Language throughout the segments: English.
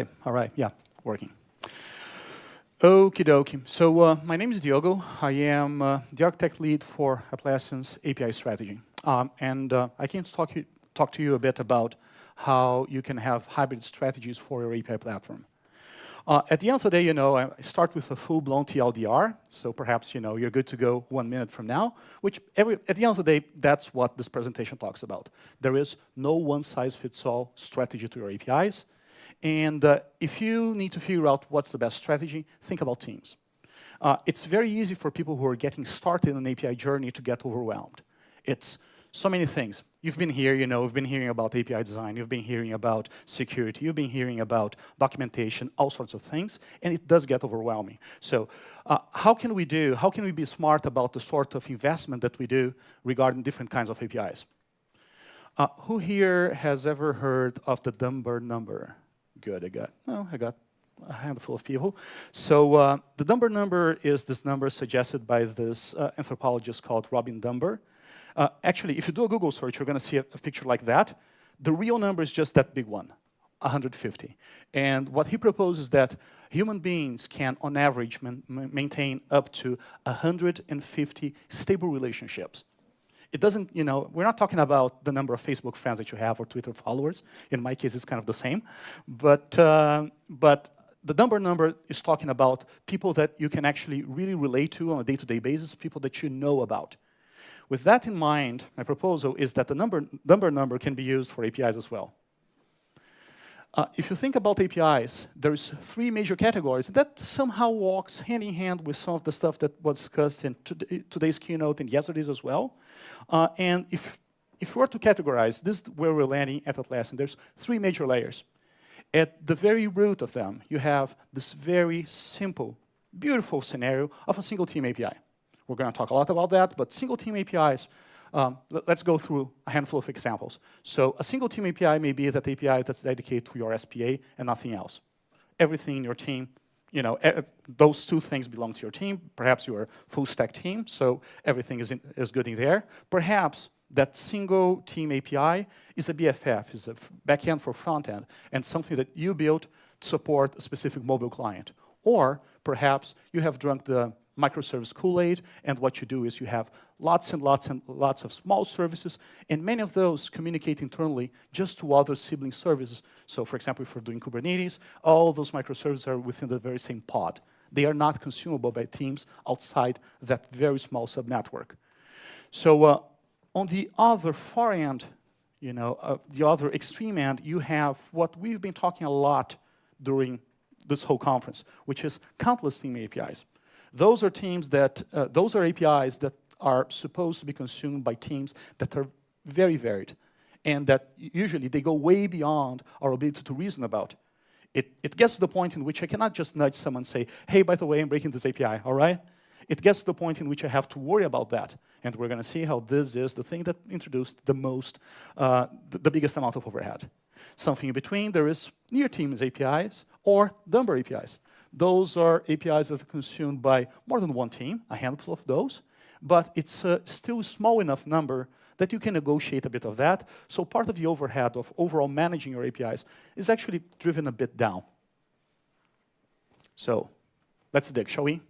Hey, all right, yeah, working. Okie dokie. So my name is Diogo. I am the architect lead for Atlassian's API strategy. I came to talk to you a bit about how you can have hybrid strategies for your API platform. At the end of the day, I start with a full-blown TLDR, so perhaps, you're good to go 1 minute from now, which at the end of the day, that's what this presentation talks about. There is no one-size-fits-all strategy to your APIs. And if you need to figure out what's the best strategy, think about teams. It's very easy for people who are getting started in an API journey to get overwhelmed. It's so many things. You've been here, we've been hearing about API design, you've been hearing about security, you've been hearing about documentation, all sorts of things, and it does get overwhelming. So how can we be smart about the sort of investment that we do regarding different kinds of APIs? Who here has ever heard of the Dunbar number? Good, I got a handful of people. So the Dunbar number is this number suggested by this anthropologist called Robin Dunbar. Actually, if you do a Google search, you're going to see a picture like that. The real number is just that big one, 150. And what he proposes is that human beings can, on average, maintain up to 150 stable relationships. It doesn't, we're not talking about the number of Facebook friends that you have or Twitter followers. In my case, it's kind of the same. But the number is talking about people that you can actually really relate to on a day-to-day basis, people that you know about. With that in mind, my proposal is that the Dunbar number can be used for APIs as well. If you think about APIs, there's 3 major categories that somehow walks hand in hand with some of the stuff that was discussed in today's keynote and yesterday's as well. And if we were to categorize, this is where we're landing at Atlassian. There's 3 major layers. At the very root of them, you have this very simple, beautiful scenario of a single team API. We're going to talk a lot about that, but single team APIs, let's go through a handful of examples. So a single team API may be that API that's dedicated to your SPA and nothing else. Everything in your team, those 2 things belong to your team. Perhaps you're a full stack team, so everything is good in there. Perhaps that single team API is a BFF, is a backend for front end, and something that you built to support a specific mobile client. Or perhaps you have drunk the microservice Kool-Aid, and what you do is you have lots and lots of small services, and many of those communicate internally just to other sibling services. So for example, if we're doing Kubernetes, all those microservices are within the very same pod. They are not consumable by teams outside that very small subnetwork. So on the other far end, the other extreme end, you have what we've been talking a lot during this whole conference, which is countless team APIs. Those are those are APIs that are supposed to be consumed by teams that are very varied, and that usually they go way beyond our ability to reason about. It gets to the point in which I cannot just nudge someone and say, hey, by the way, I'm breaking this API, all right? It gets to the point in which I have to worry about that, and we're going to see how this is the thing that introduced the biggest amount of overhead. Something in between, there is near teams APIs or Dunbar APIs. Those are APIs that are consumed by more than 1 team, a handful of those, but it's still a small enough number that you can negotiate a bit of that. So part of the overhead of overall managing your APIs is actually driven a bit down. So let's dig, shall we?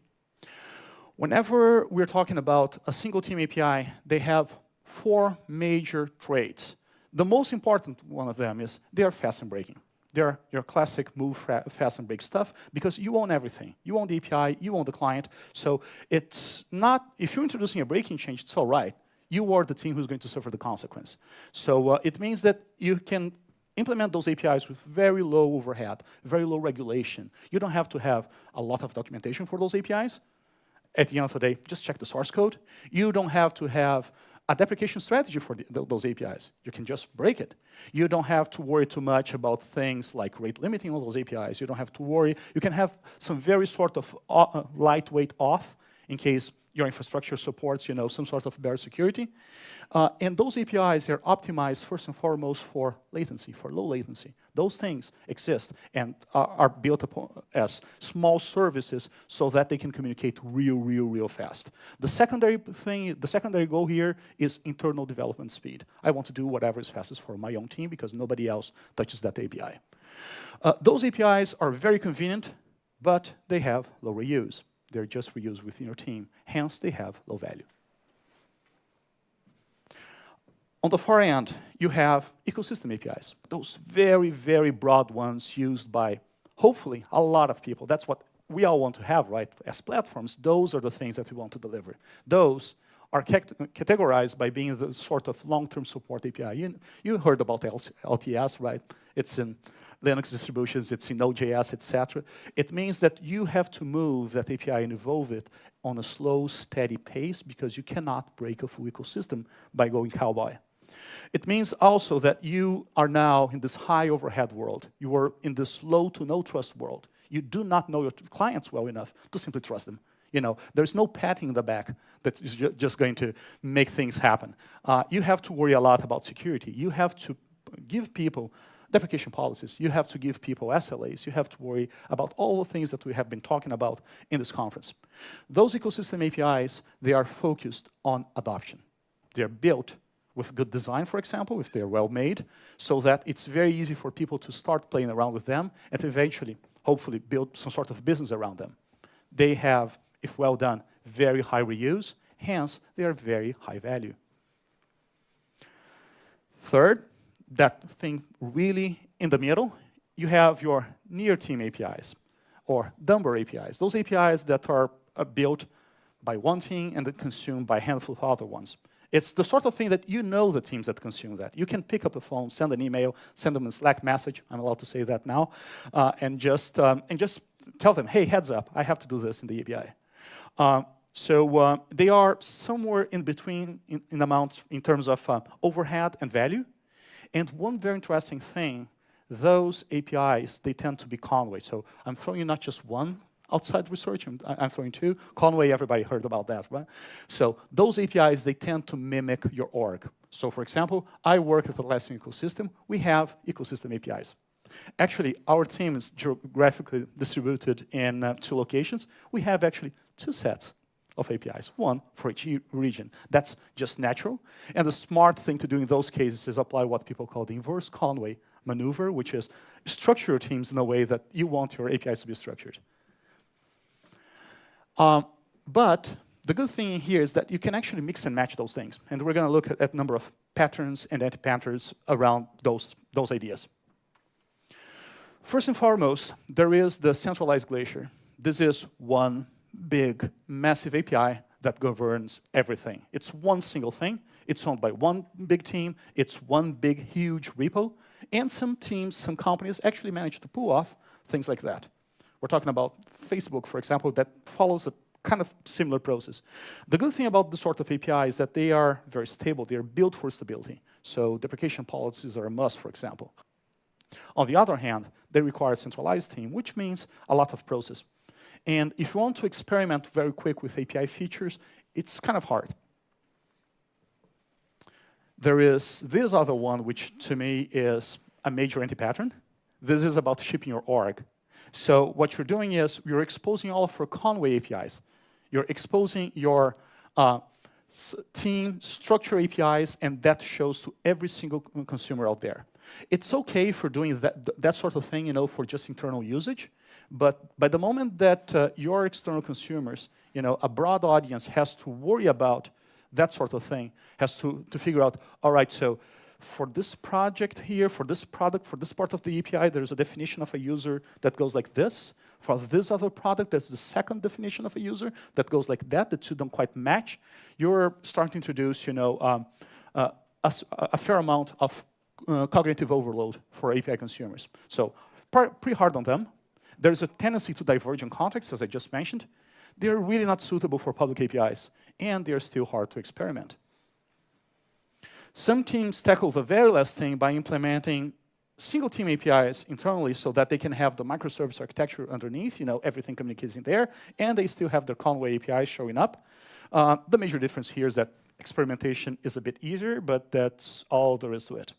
Whenever we're talking about a single team API, they have 4 major traits. The most important one of them is they are fast and breaking. They're your classic move fast and break stuff because you own everything. You own the API, you own the client. So it's not, if you're introducing a breaking change, it's all right. You are the team who's going to suffer the consequence. So it means that you can implement those APIs with very low overhead, very low regulation. You don't have to have a lot of documentation for those APIs. At the end of the day, just check the source code. You don't have to have a deprecation strategy for those APIs. You can just break it. You don't have to worry too much about things like rate limiting on those APIs. You don't have to worry. You can have some very sort of lightweight auth in case your infrastructure supports, some sort of bare security. And those APIs are optimized first and foremost for latency, for low latency. Those things exist and are built upon as small services so that they can communicate real fast. The secondary goal here is internal development speed. I want to do whatever is fastest for my own team because nobody else touches that API. Those APIs are very convenient, but they have low reuse. They're just reused within your team. Hence, they have low value. On the far end, you have ecosystem APIs. Those very, very broad ones used by, hopefully, a lot of people. That's what we all want to have, right? As platforms, those are the things that we want to deliver. Those are categorized by being the sort of long-term support API. You heard about LTS, right? It's in Linux distributions, it's in Node.js, etc. It means that you have to move that API and evolve it on a slow, steady pace because you cannot break a full ecosystem by going cowboy. It means also that you are now in this high overhead world. You are in this low to no trust world. You do not know your clients well enough to simply trust them. You know, there's no patting in the back that is just going to make things happen. You have to worry a lot about security. You have to give people deprecation policies. You have to give people SLAs. You have to worry about all the things that we have been talking about in this conference. Those ecosystem APIs, they are focused on adoption. They're built with good design, for example, if they're well made, so that it's very easy for people to start playing around with them and eventually, hopefully, build some sort of business around them. They have, if well done, very high reuse, hence they are very high value. Third, that thing really in the middle, you have your near team APIs or dumber APIs. Those APIs that are built by one team and then consumed by a handful of other ones. It's the sort of thing that you know the teams that consume that. You can pick up a phone, send an email, send them a Slack message. I'm allowed to say that now, and just tell them, hey, heads up, I have to do this in the API. So they are somewhere in between in amount in terms of overhead and value. And one very interesting thing, those APIs, they tend to be Conway. So I'm throwing you not just one outside research, I'm throwing two. Conway, everybody heard about that, right? So those APIs, they tend to mimic your org. So for example, I work at the Atlassian ecosystem. We have ecosystem APIs. Actually, our team is geographically distributed in 2 locations. We have actually 2 sets of APIs, one for each region. That's just natural. And the smart thing to do in those cases is apply what people call the inverse Conway maneuver, which is structure your teams in a way that you want your APIs to be structured. But the good thing here is that you can actually mix and match those things. And we're going to look at a number of patterns and anti-patterns around those ideas. First and foremost, there is the centralized glacier. This is one big, massive API that governs everything. It's one single thing. It's owned by one big team. It's one big, huge repo. And some teams, some companies actually manage to pull off things like that. We're talking about Facebook, for example, that follows a kind of similar process. The good thing about this sort of API is that they are very stable. They are built for stability. So deprecation policies are a must, for example. On the other hand, they require a centralized team, which means a lot of process. And if you want to experiment very quick with API features, it's kind of hard. There is this other one, which to me is a major anti-pattern. This is about shipping your org. So what you're doing is you're exposing all of your Conway APIs. You're exposing your team structure APIs, and that shows to every single consumer out there. It's okay for doing that sort of thing, you know, for just internal usage. But by the moment that your external consumers, you know, a broad audience has to worry about that sort of thing, has to figure out, all right, so for this project here, for this product, for this part of the API, there's a definition of a user that goes like this. For this other product, there's the second definition of a user that goes like that. The two don't quite match. You're starting to introduce, you know, a fair amount of cognitive overload for API consumers. So pretty hard on them. There's a tendency to diverge in context, as I just mentioned. They're really not suitable for public APIs, and they're still hard to experiment. Some teams tackle the very last thing by implementing single team APIs internally so that they can have the microservice architecture underneath, you know, everything communicates in there, and they still have their Conway APIs showing up. The major difference here is that experimentation is a bit easier, but that's all there is to it.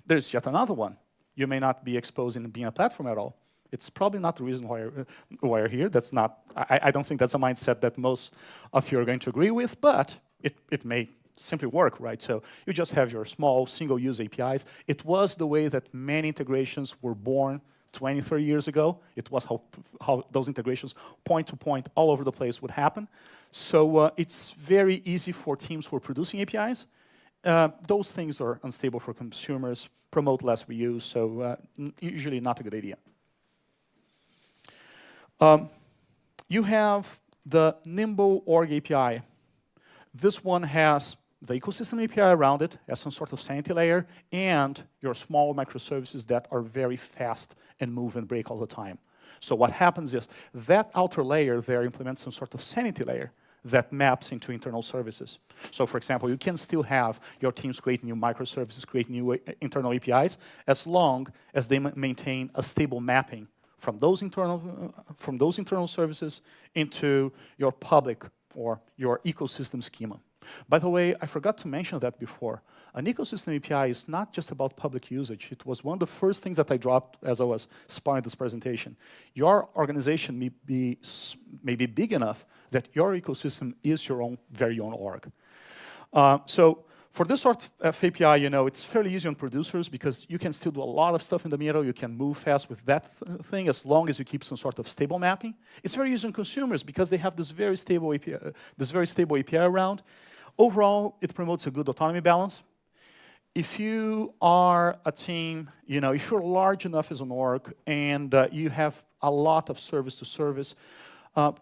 There's yet another one. You may not be exposing being a platform at all. It's probably not the reason why you're here. That's not, I don't think that's a mindset that most of you are going to agree with, but it may simply work, right? So you just have your small single-use APIs. It was the way that many integrations were born 20, 30 years ago. It was how those integrations point to point all over the place would happen. So it's very easy for teams who are producing APIs. Those things are unstable for consumers, promote less reuse, so usually not a good idea. You have the Nimble Org API. This one has the ecosystem API around it as some sort of sanity layer, and your small microservices that are very fast and move and break all the time. So what happens is that outer layer there implements some sort of sanity layer that maps into internal services. So for example, you can still have your teams create new microservices, create new internal APIs, as long as they maintain a stable mapping from those internal services into your public or your ecosystem schema. By the way, I forgot to mention that before. An ecosystem API is not just about public usage. It was one of the first things that I dropped as I was sparring this presentation. Your organization may be big enough that your ecosystem is your very own org. So for this sort of API, it's fairly easy on producers because you can still do a lot of stuff in the middle. You can move fast with that thing as long as you keep some sort of stable mapping. It's very easy on consumers because they have this very stable API around. Overall, it promotes a good autonomy balance. If you are a team, if you're large enough as an org and you have a lot of service to service,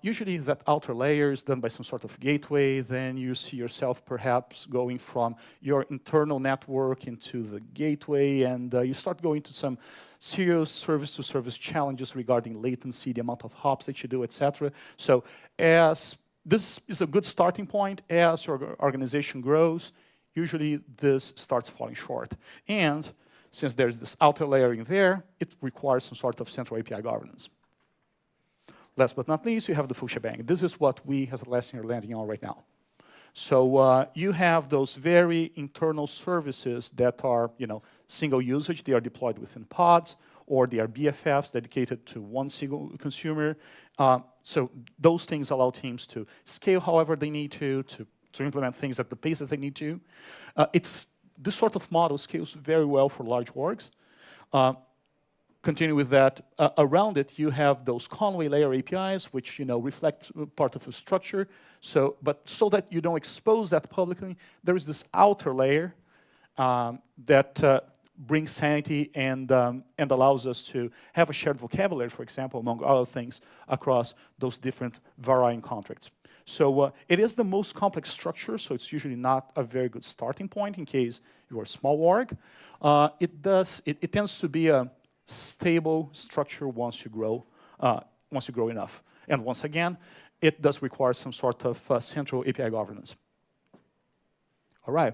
usually that outer layer is done by some sort of gateway. Then you see yourself perhaps going from your internal network into the gateway, and you start going to some serious service-to-service challenges regarding latency, the amount of hops that you do, etc. So this is a good starting point. As your organization grows, usually this starts falling short. And since there's this outer layer in there, it requires some sort of central API governance. Last but not least, you have the full shebang. This is what we as Atlassian are landing on right now. So you have those very internal services that are, single usage. They are deployed within pods, or they are BFFs dedicated to one single consumer. So those things allow teams to scale however they need to implement things at the pace that they need to. This sort of model scales very well for large orgs. Continue with that. Around it, you have those Conway layer APIs, which reflect part of a structure. But so that you don't expose that publicly, there is this outer layer that brings sanity and allows us to have a shared vocabulary, for example, among other things, across those different varying contracts. So it is the most complex structure, so it's usually not a very good starting point in case you're a small org. It tends to be a stable structure once you grow enough. And once again, it does require some sort of central API governance. All right.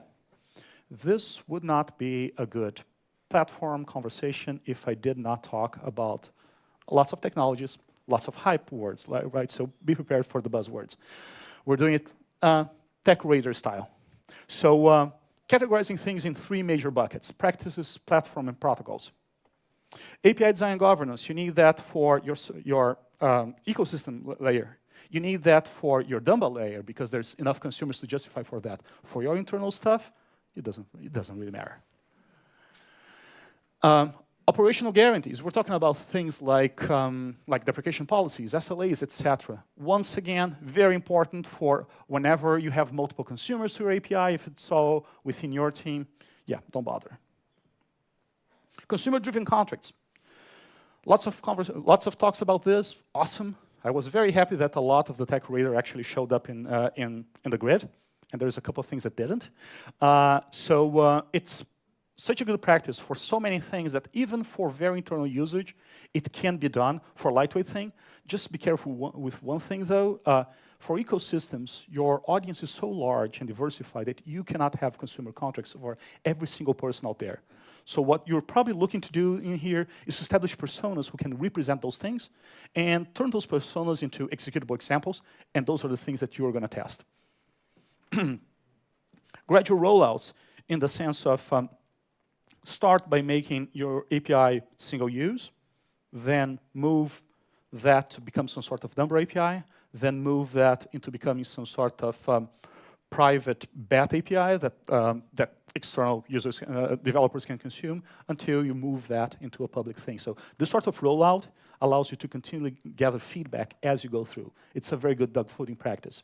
This would not be a good platform conversation if I did not talk about lots of technologies, lots of hype words, right? So be prepared for the buzzwords. We're doing it decorator style. So categorizing things in three major buckets: practices, platform, and protocols. API design and governance, you need that for your ecosystem layer. You need that for your Dumbbell layer because there's enough consumers to justify for that. For your internal stuff, it doesn't really matter. Operational guarantees, we're talking about things like deprecation policies, SLAs, etc. Once again, very important for whenever you have multiple consumers to your API. If it's all within your team, yeah, don't bother. Consumer-driven contracts. Lots of talks about this. Awesome. I was very happy that a lot of the decorator actually showed up in the grid, and there's a couple of things that didn't. It's such a good practice for so many things that even for very internal usage, it can be done for a lightweight thing. Just be careful with one thing, though. For ecosystems, your audience is so large and diversified that you cannot have consumer contracts for every single person out there. So what you're probably looking to do in here is establish personas who can represent those things and turn those personas into executable examples, and those are the things that you're going to test. Gradual rollouts in the sense of start by making your API single use, then move that to become some sort of number API, then move that into becoming some sort of private bat API that external users, developers can consume until you move that into a public thing. So this sort of rollout allows you to continually gather feedback as you go through. It's a very good dogfooding practice.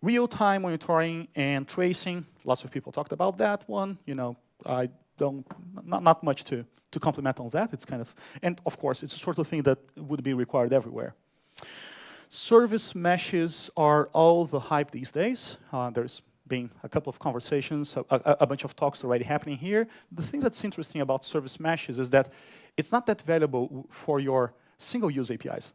Real-time monitoring and tracing. Lots of people talked about that one. You know, I don't, not much to compliment on that. It's kind of, and of course, it's a sort of thing that would be required everywhere. Service meshes are all the hype these days. There's been a couple of conversations, a bunch of talks already happening here. The thing that's interesting about service meshes is that it's not that valuable for your single-use APIs.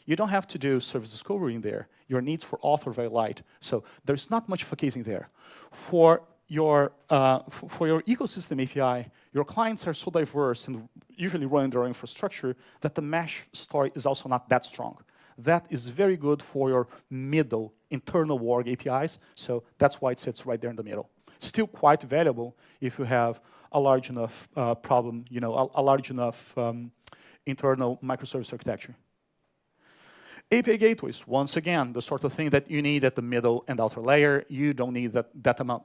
You don't have to do service discovery in there. Your needs for auth are very light. So there's not much casing there. For your ecosystem API, your clients are so diverse and usually running their own infrastructure that the mesh story is also not that strong. That is very good for your middle internal org APIs. So that's why it sits right there in the middle. Still quite valuable if you have a large enough problem, you know, a large enough internal microservice architecture. API gateways, once again, the sort of thing that you need at the middle and outer layer. You don't need that amount.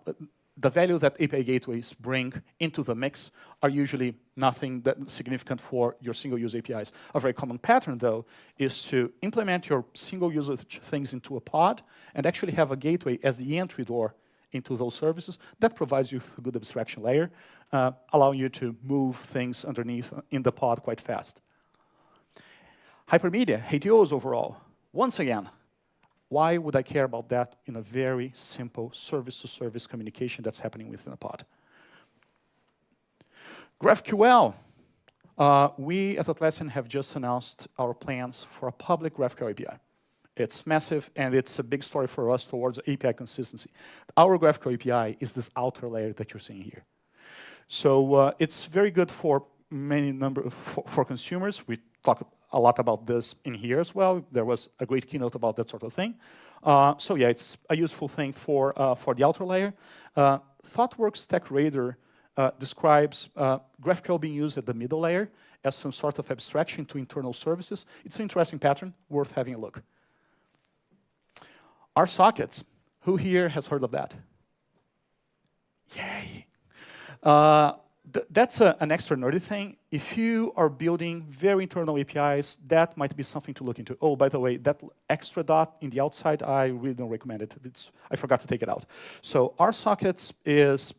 The value that API gateways bring into the mix are usually nothing that significant for your single-use APIs. A very common pattern, though, is to implement your single-use things into a pod and actually have a gateway as the entry door into those services. That provides you with a good abstraction layer, allowing you to move things underneath in the pod quite fast. Hypermedia, HTOs overall. Once again, why would I care about that in a very simple service-to-service communication that's happening within a pod? GraphQL. We at Atlassian have just announced our plans for a public GraphQL API. It's massive, and it's a big story for us towards API consistency. Our GraphQL API is this outer layer that you're seeing here. So it's very good for for consumers. We talk a lot about this in here as well. There was a great keynote about that sort of thing. So yeah, it's a useful thing for the outer layer. ThoughtWorks TechRadar describes GraphQL being used at the middle layer as some sort of abstraction to internal services. It's an interesting pattern, worth having a look. Our sockets. Who here has heard of that? Yay. That's an extra nerdy thing. If you are building very internal APIs, that might be something to look into. Oh, by the way, that extra dot in the outside, I really don't recommend it. I forgot to take it out. So our sockets is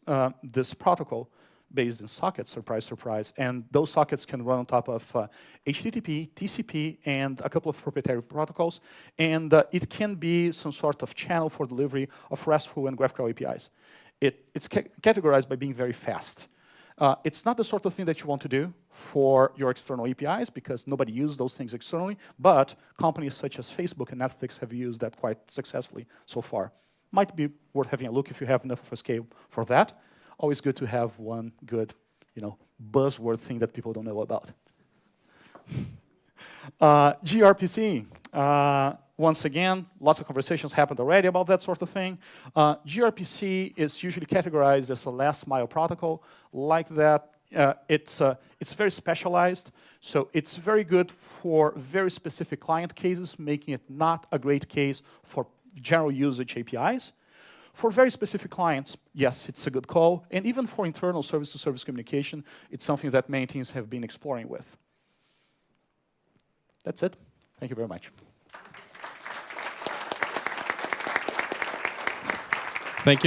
this protocol based in sockets, surprise, surprise. And those sockets can run on top of HTTP, TCP, and a couple of proprietary protocols. And it can be some sort of channel for delivery of RESTful and GraphQL APIs. It's categorized by being very fast. It's not the sort of thing that you want to do for your external APIs because nobody uses those things externally, but companies such as Facebook and Netflix have used that quite successfully so far. Might be worth having a look if you have enough of a scale for that. Always good to have one good, buzzword thing that people don't know about. gRPC. Once again, lots of conversations happened already about that sort of thing. gRPC is usually categorized as a last mile protocol. Like that, it's very specialized. So it's very good for very specific client cases, making it not a great case for general usage APIs. For very specific clients, yes, it's a good call. And even for internal service-to-service communication, it's something that many teams have been exploring with. That's it. Thank you very much.